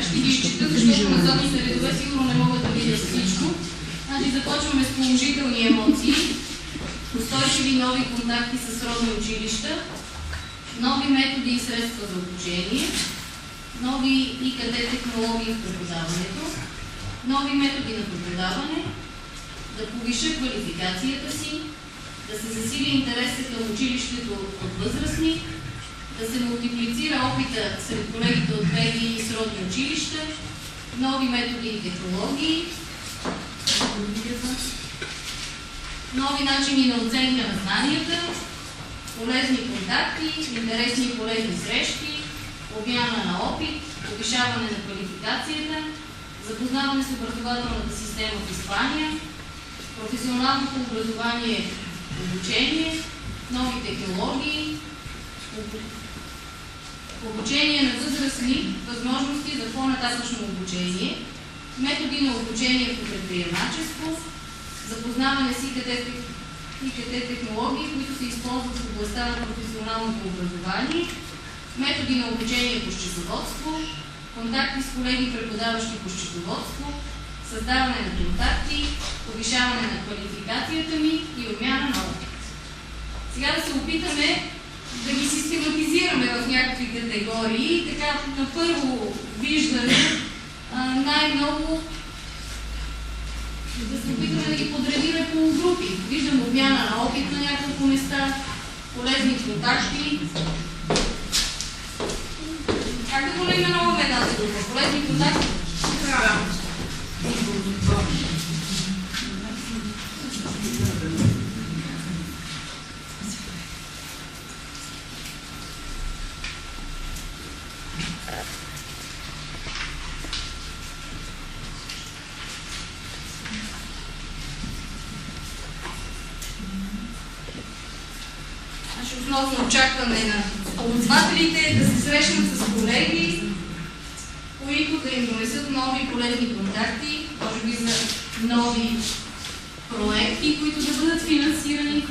Ще ги изчета, защото на задните редове сигурно не могат да видят всичко. Значи започваме с положителни емоции, устойчиви нови контакти с родни училища, нови методи и средства за обучение, нови ИКТ технологии в преподаването, нови методи на преподаване, да повиша квалификацията си, да се засили интереса към училището от възрастни, да се мултиплицира опита сред колегите от БГ и сродни училища, нови методи и технологии, нови начини на оценка на знанията, полезни контакти, интересни и полезни срещи, обмяна на опит, повишаване на квалификацията, запознаване с образователната система в Испания, професионалното образование, обучение, нови технологии, обучение на възрастни, възможности за по-нататъчно обучение, методи на обучение по предприемачество, запознаване с ИКТ технологии, които се използват в областта на професионалното образование, методи на обучение по счетоводство, контакти с колеги преподаващи по счетоводство, създаване на контакти, повишаване на квалификацията ми и обмяна на опит. Сега да се опитаме да ги систематизираме в някакви категории. Така, на първо виждане, най-много да се опитаме да ги подредиме по групи. Виждам обмяна на опит на няколко места, полезни контакти. Как да го наименуваме тази група? Полезни контакти? Основно очакване на ползвателите да се срещнат с колеги, които да им донесат нови полезни контакти, може би за нови проекти, които да бъдат финансирани.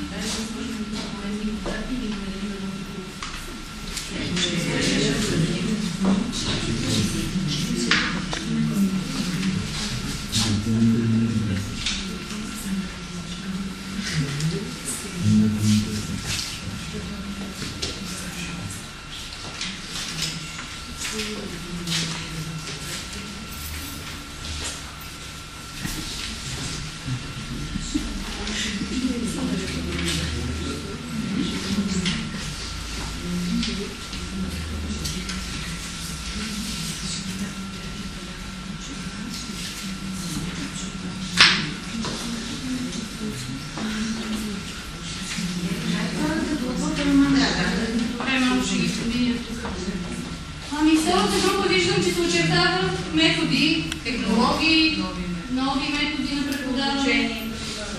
Втората група виждам, че се очертава методи, технологии, нови методи на преподаване,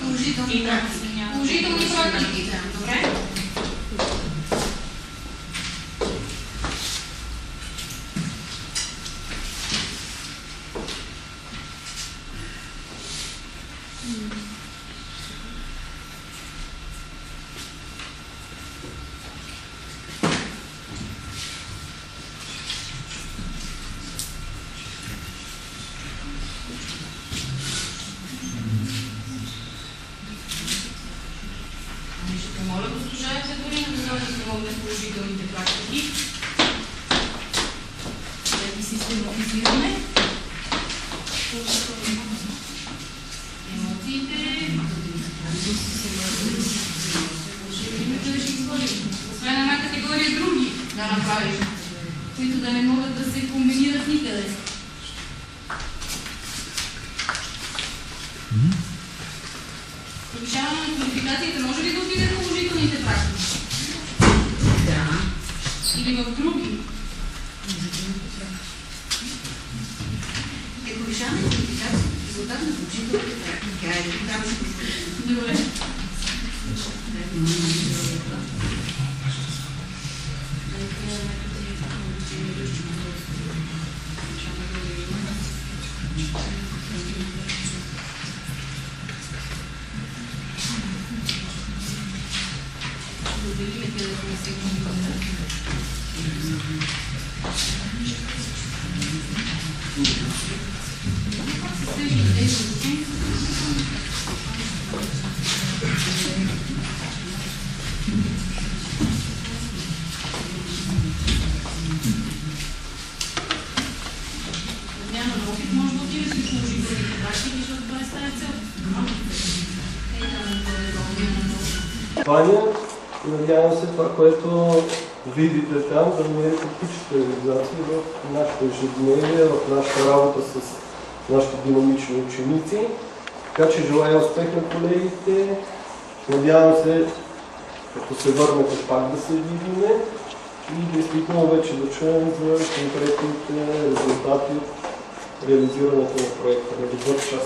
положителни практики. Добре? Моля госпожа Ефедорина да дойде да помогне с положителните практики. Да ги систематизираме. Емоциите. Освен една категория други да направим, които да не могат да се комбинират никъде. Повишаване на квалификацията може ли да отиде в положителните практики? Да. Или в други? Повишаване на квалификацията в резултат на положителните практики. Добре. Надявам се това, което видите там, да намери практическа реализация в нашето ежедневие, в нашата работа с нашите динамични ученици. Така че желая успех на колегите. Надявам се, като се върнете, пак да се видиме и действително вече да чуем за конкретните резултати от реализирането на проекта. На добър час!